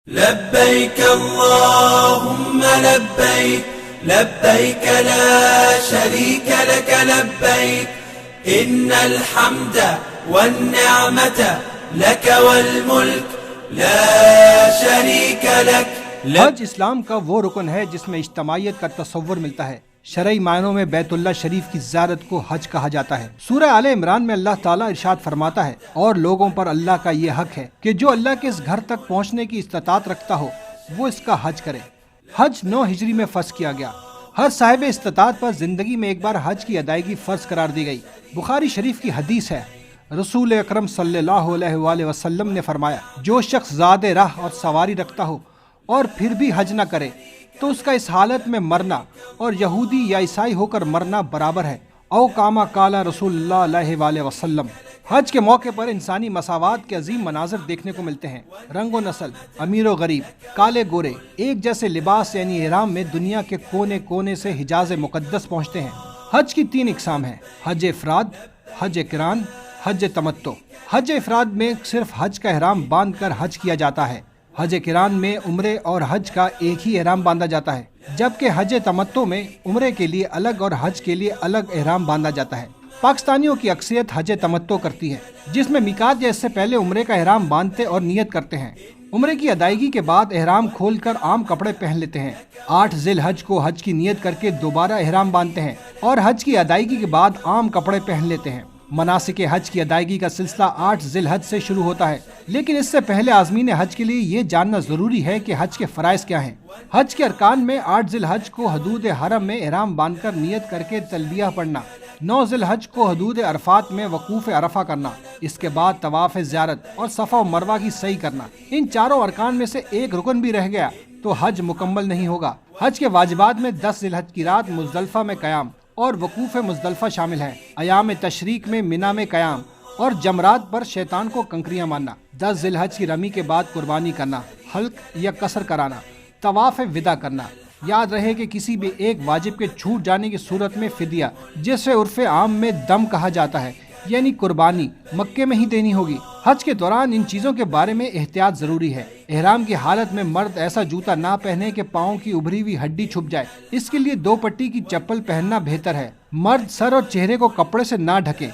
لبيك اللهم لبيك لبيك لا شريك لك لبيك إن الحمد والنعمة لك والملك لا شريك لك. حج اسلام کا وہ رکن ہے جس میں اجتماعیت کا تصور ملتا ہے. شرعی معنوں میں بیت اللہ شریف کی زیارت کو حج کہا جاتا ہے. سورہ آل عمران میں اللہ تعالیٰ ارشاد فرماتا ہے، اور لوگوں پر اللہ کا یہ حق ہے کہ جو اللہ کے اس گھر تک پہنچنے کی استطاعت رکھتا ہو وہ اس کا حج کرے. حج 9 ہجری میں فرض کیا گیا. ہر صاحب استطاعت پر زندگی میں ایک بار حج کی ادائیگی فرض قرار دی گئی. بخاری شریف کی حدیث ہے، رسول اکرم صلی اللہ علیہ وآلہ وسلم نے فرمایا، جو شخص زاد راہ اور سواری رکھتا ہو اور پھر بھی حج نہ کرے تو اس کا اس حالت میں مرنا اور یہودی یا عیسائی ہو کر مرنا برابر ہے. او کاما کالا رسول اللہ علیہ وآلہ وسلم. حج کے موقع پر انسانی مساوات کے عظیم مناظر دیکھنے کو ملتے ہیں. رنگ و نسل، امیر و غریب، کالے گورے ایک جیسے لباس یعنی احرام میں دنیا کے کونے کونے سے حجاز مقدس پہنچتے ہیں. حج کی 3 اقسام ہیں: حج افراد، حج قران، حج تمتع. حج افراد میں صرف حج کا احرام باندھ کر حج کیا جاتا ہے. حج قران میں عمرے اور حج کا ایک ہی احرام باندھا جاتا ہے، جبکہ حج تمتع میں عمرے کے لیے الگ اور حج کے لیے الگ احرام باندھا جاتا ہے. پاکستانیوں کی اکثریت حج تمتع کرتی ہے، جس میں میقات یا اس سے پہلے عمرے کا احرام باندھتے اور نیت کرتے ہیں. عمرے کی ادائیگی کے بعد احرام کھول کر عام کپڑے پہن لیتے ہیں. 8 ذی الحج کو حج کی نیت کر کے دوبارہ احرام باندھتے ہیں اور حج کی ادائیگی کے بعد عام کپڑے پہن لیتے ہیں. مناسک حج کی ادائیگی کا سلسلہ 8 ذی الحج سے شروع ہوتا ہے، لیکن اس سے پہلے عازمین حج کے لیے یہ جاننا ضروری ہے کہ حج کے فرائض کیا ہیں. حج کے ارکان میں 8 ذی الحج کو حدود حرم میں احرام باندھ کر نیت کر کے تلبیہ پڑھنا، 9 ذی الحج کو حدود عرفات میں وقوف عرفہ کرنا، اس کے بعد طواف زیارت اور صفا و مروہ کی سعی کرنا. ان چاروں ارکان میں سے ایک رکن بھی رہ گیا تو حج مکمل نہیں ہوگا. حج کے واجبات میں 10 ذی الحج کی رات مزدلفہ میں قیام اور وقوف مزدلفہ شامل ہے. ایام تشریق میں منی میں قیام اور جمرات پر شیطان کو کنکریاں مارنا. 10 ذی الحج کی رمی کے بعد قربانی کرنا، حلق یا قصر کرانا، طواف وداع کرنا. یاد رہے کہ کسی بھی ایک واجب کے چھوٹ جانے کی صورت میں فدیہ، جسے عرف عام میں دم کہا جاتا ہے، یعنی قربانی مکے میں ہی دینی ہوگی. حج کے دوران ان چیزوں کے بارے میں احتیاط ضروری ہے. احرام کی حالت میں مرد ایسا جوتا نہ پہنے کہ پاؤں کی ابھری ہوئی ہڈی چھپ جائے. اس کے لیے 2 پٹی کی چپل پہننا بہتر ہے. مرد سر اور چہرے کو کپڑے سے نہ ڈھکیں،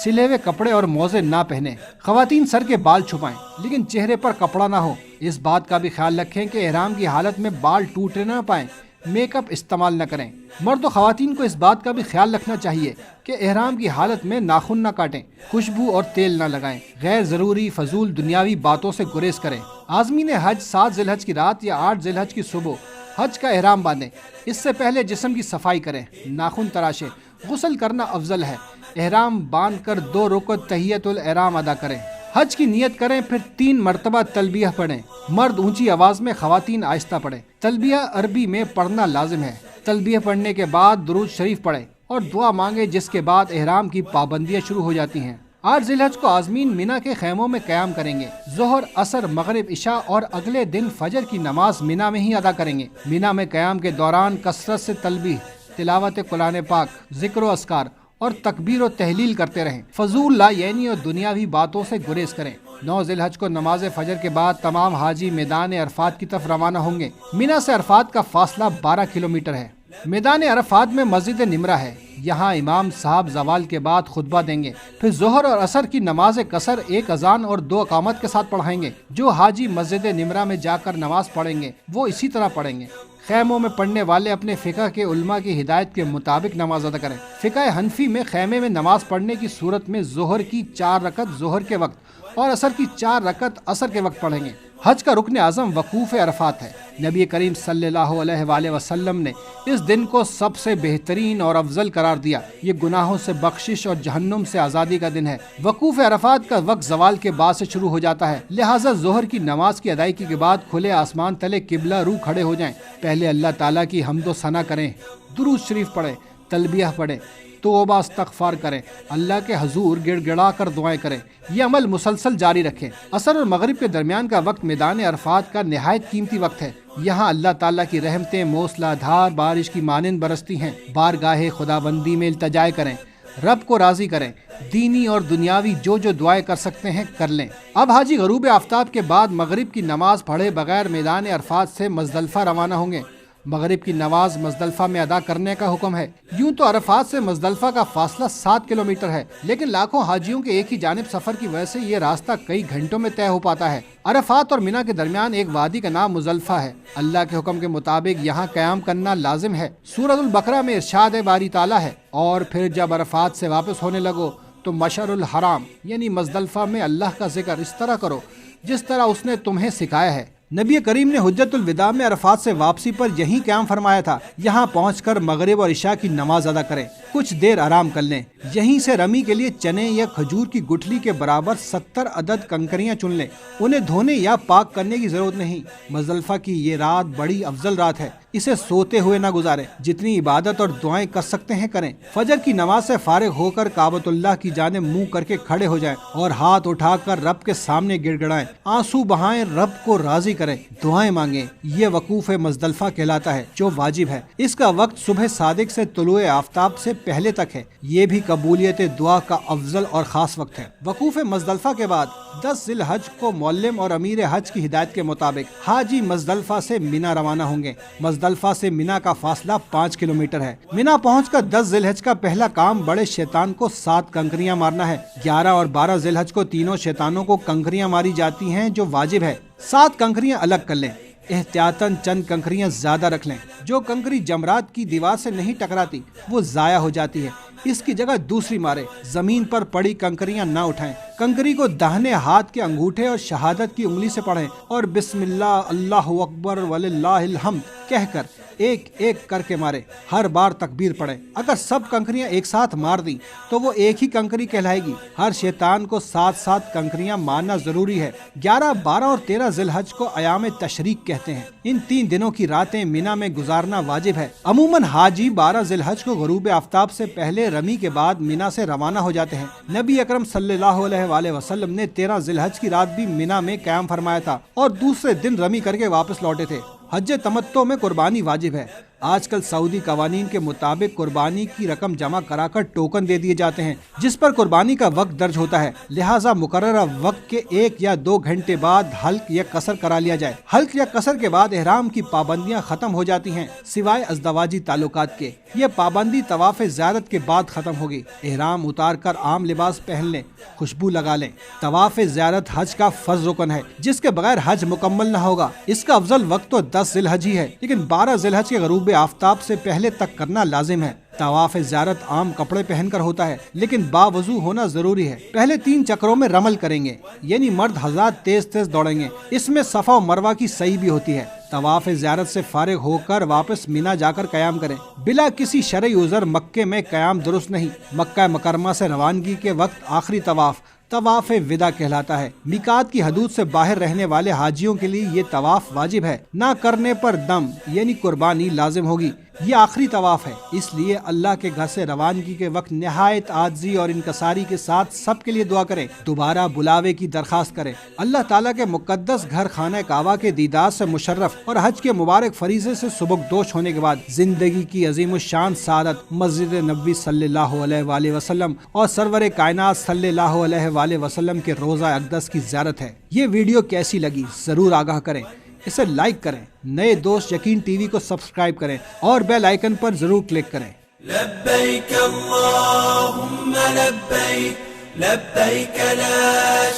سلے ہوئے کپڑے اور موزے نہ پہنیں. خواتین سر کے بال چھپائیں لیکن چہرے پر کپڑا نہ ہو. اس بات کا بھی خیال رکھیں کہ احرام کی حالت میں بال ٹوٹنے نہ پائیں. میک اپ استعمال نہ کریں. مرد و خواتین کو اس بات کا بھی خیال رکھنا چاہیے کہ احرام کی حالت میں ناخن نہ کاٹیں، خوشبو اور تیل نہ لگائیں. غیر ضروری فضول دنیاوی باتوں سے گریز کریں. عازمین حج 7 ذی الحج کی رات یا 8 ذی الحج کی صبح حج کا احرام باندھیں. اس سے پہلے جسم کی صفائی کریں، ناخن تراشیں. غسل کرنا افضل ہے. احرام باندھ کر 2 رکعت تحیۃ الاحرام ادا کریں. حج کی نیت کریں، پھر 3 مرتبہ تلبیہ پڑھیں. مرد اونچی آواز میں، خواتین آہستہ پڑھیں. تلبیہ عربی میں پڑھنا لازم ہے. تلبیہ پڑھنے کے بعد درود شریف پڑھیں اور دعا مانگے، جس کے بعد احرام کی پابندیاں شروع ہو جاتی ہیں. 8 ذی الحج کو عازمین منی کے خیموں میں قیام کریں گے. ظہر، عصر، مغرب، عشاء اور اگلے دن فجر کی نماز منی میں ہی ادا کریں گے. منی میں قیام کے دوران کثرت سے تسبیح، تلاوت قرآن پاک، ذکر و اذکار اور تکبیر و تحلیل کرتے رہیں. فضول لایعنی اور دنیاوی باتوں سے گریز کریں. 9 ذی الحج کو نماز فجر کے بعد تمام حاجی میدان عرفات کی طرف روانہ ہوں گے. منی سے عرفات کا فاصلہ 12 کلومیٹر ہے. میدان عرفات میں مسجد نمرہ ہے. یہاں امام صاحب زوال کے بعد خطبہ دیں گے. پھر ظہر اور عصر کی نماز قصر 1 اذان اور 2 اقامت کے ساتھ پڑھائیں گے. جو حاجی مسجد نمرہ میں جا کر نماز پڑھیں گے وہ اسی طرح پڑھیں گے. خیموں میں پڑھنے والے اپنے فقہ کے علماء کی ہدایت کے مطابق نماز ادا کریں. فقہ حنفی میں خیمے میں نماز پڑھنے کی صورت میں ظہر کی 4 رکعت ظہر کے وقت اور عصر کی 4 رکعت عصر کے وقت پڑھیں گے. حج کا رکن اعظم وقوف عرفات ہے. نبی کریم صلی اللہ علیہ وآلہ وسلم نے اس دن کو سب سے بہترین اور افضل قرار دیا. یہ گناہوں سے بخشش اور جہنم سے آزادی کا دن ہے. وقوف عرفات کا وقت زوال کے بعد سے شروع ہو جاتا ہے، لہٰذا ظہر کی نماز کی ادائیگی کے بعد کھلے آسمان تلے قبلہ رو کھڑے ہو جائیں. پہلے اللہ تعالیٰ کی حمد و ثنا کریں، درود شریف پڑھیں، تلبیہ پڑھیں، توبہ استغفار کریں، اللہ کے حضور گڑ گڑا کر دعائیں کریں. یہ عمل مسلسل جاری رکھیں. عصر اور مغرب کے درمیان کا وقت میدان عرفات کا نہایت قیمتی وقت ہے. یہاں اللہ تعالیٰ کی رحمتیں موسلا دھار بارش کی مانند برستی ہیں. بارگاہ خداوندی میں التجا کریں. رب کو راضی کریں، دینی اور دنیاوی جو دعائیں کر سکتے ہیں کر لیں۔ اب حاجی غروب آفتاب کے بعد مغرب کی نماز پڑھے بغیر میدان عرفات سے مزدلفہ روانہ ہوں گے۔ مغرب کی نماز مزدلفہ میں ادا کرنے کا حکم ہے۔ یوں تو عرفات سے مزدلفہ کا فاصلہ 7 کلومیٹر ہے، لیکن لاکھوں حاجیوں کے ایک ہی جانب سفر کی وجہ سے یہ راستہ کئی گھنٹوں میں طے ہو پاتا ہے۔ عرفات اور مینا کے درمیان ایک وادی کا نام مزدلفہ ہے۔ اللہ کے حکم کے مطابق یہاں قیام کرنا لازم ہے۔ سورۃ البقرہ میں ارشاد باری تعالیٰ ہے، اور پھر جب عرفات سے واپس ہونے لگو تو مشعر الحرام یعنی مزدلفہ میں اللہ کا ذکر اس طرح کرو جس طرح اس نے تمہیں سکھایا ہے۔ نبی کریم نے حجت الوداع میں عرفات سے واپسی پر یہی قیام فرمایا تھا۔ یہاں پہنچ کر مغرب اور عشاء کی نماز ادا کریں، کچھ دیر آرام کر لیں، یہیں سے رمی کے لیے چنے یا کھجور کی گٹھلی کے برابر 70 عدد کنکریاں چن لیں۔ انہیں دھونے یا پاک کرنے کی ضرورت نہیں۔ مزدلفہ کی یہ رات بڑی افضل رات ہے، اسے سوتے ہوئے نہ گزاریں۔ جتنی عبادت اور دعائیں کر سکتے ہیں کریں۔ فجر کی نماز سے فارغ ہو کر کعبۃ اللہ کی جانب منہ کر کے کھڑے ہو جائیں اور ہاتھ اٹھا کر رب کے سامنے گڑ گڑائیں، آنسو بہائیں، رب کو راضی کریں، دعائیں مانگیں۔ یہ وقوف مزدلفہ کہلاتا ہے جو واجب ہے۔ اس کا وقت صبح صادق سے طلوع آفتاب سے پہلے تک ہے۔ یہ بھی قبولیت دعا کا افضل اور خاص وقت ہے۔ وقوف مزدلفہ کے بعد 10 ذی الحج کو معلم اور امیر حج کی ہدایت کے مطابق حاجی مزدلفہ سے مینا روانہ ہوں گے۔ مزدلفہ سے مینا کا فاصلہ 5 کلومیٹر ہے۔ مینا پہنچ کر 10 ذی الحج کا پہلا کام بڑے شیطان کو 7 کنکریاں مارنا ہے۔ 11 اور 12 ذی الحج کو تینوں شیطانوں کو کنکریاں ماری جاتی ہیں جو واجب ہے۔ 7 کنکریاں الگ کر لیں، احتیاطاً چند کنکریاں زیادہ رکھ لیں۔ جو کنکری جمرات کی دیوار سے نہیں ٹکراتی وہ ضائع ہو جاتی ہے، اس کی جگہ دوسری مارے۔ زمین پر پڑی کنکریاں نہ اٹھائیں۔ کنکری کو داہنے ہاتھ کے انگوٹھے اور شہادت کی انگلی سے پڑھیں اور بسم اللہ اللہ اکبر وللہ الحمد کہہ کر ایک ایک کر کے مارے۔ ہر بار تکبیر پڑھیں۔ اگر سب کنکریاں ایک ساتھ مار دیں تو وہ ایک ہی کنکری کہلائے گی۔ ہر شیطان کو 7 کنکریاں مارنا ضروری ہے۔ 11، 12 اور 13 ذی الحج کو ایام تشریق کہتے ہیں۔ ان 3 دنوں کی راتیں مینا میں گزارنا واجب ہے۔ عموماً حاجی 12 ذی الحج کو غروب آفتاب سے پہلے رمی کے بعد مینا سے روانہ ہو جاتے ہیں۔ نبی اکرم صلی اللہ علیہ وسلم نے 13 ذی الحج کی رات بھی مینا میں قیام فرمایا تھا اور دوسرے دن رمی کر کے واپس لوٹے تھے۔ حج تمتع میں قربانی واجب ہے۔ آج کل سعودی قوانین کے مطابق قربانی کی رقم جمع کرا کر ٹوکن دے دیے جاتے ہیں جس پر قربانی کا وقت درج ہوتا ہے، لہٰذا مقررہ وقت کے 1 یا 2 گھنٹے بعد حلق یا قصر کرا لیا جائے۔ حلق یا قصر کے بعد احرام کی پابندیاں ختم ہو جاتی ہیں سوائے ازدواجی تعلقات کے۔ یہ پابندی طواف زیارت کے بعد ختم ہوگی۔ احرام اتار کر عام لباس پہن لیں، خوشبو لگا لیں۔ طواف زیارت حج کا فرض رکن ہے جس کے بغیر حج مکمل نہ ہوگا۔ اس کا افضل وقت تو 10 ذی الحج ہی ہے، لیکن 12 ذی الحج کے غروب آفتاب سے پہلے تک کرنا لازم ہے۔ طواف زیارت عام کپڑے پہن کر ہوتا ہے لیکن باوضو ہونا ضروری ہے۔ پہلے 3 چکروں میں رمل کریں گے، یعنی مرد حضرات تیز تیز دوڑیں گے۔ اس میں صفا و مروہ کی سعی بھی ہوتی ہے۔ طواف زیارت سے فارغ ہو کر واپس مینا جا کر قیام کریں۔ بلا کسی شرعی عذر مکے میں قیام درست نہیں۔ مکہ مکرمہ سے روانگی کے وقت آخری طواف وداع کہلاتا ہے۔ میقات کی حدود سے باہر رہنے والے حاجیوں کے لیے یہ طواف واجب ہے، نہ کرنے پر دم یعنی قربانی لازم ہوگی۔ یہ آخری طواف ہے، اس لیے اللہ کے گھر سے روانگی کے وقت نہایت عاجزی اور انکساری کے ساتھ سب کے لیے دعا کریں، دوبارہ بلاوے کی درخواست کریں۔ اللہ تعالیٰ کے مقدس گھر خانہ کعبہ کے دیدار سے مشرف اور حج کے مبارک فریضے سے سبکدوش ہونے کے بعد زندگی کی عظیم الشان سعادت مسجد نبوی صلی اللہ علیہ وآلہ وسلم اور سرور کائنات صلی اللہ علیہ وآلہ وسلم کے روضہ اقدس کی زیارت ہے۔ یہ ویڈیو کیسی لگی ضرور آگاہ کریں، اسے لائک کریں، نئے دوست یقین ٹی وی کو سبسکرائب کریں اور بیل آئیکن پر ضرور کلک کریں۔ لبیک اللہم لبیک، لبیک لا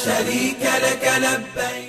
شریک لک لبیک۔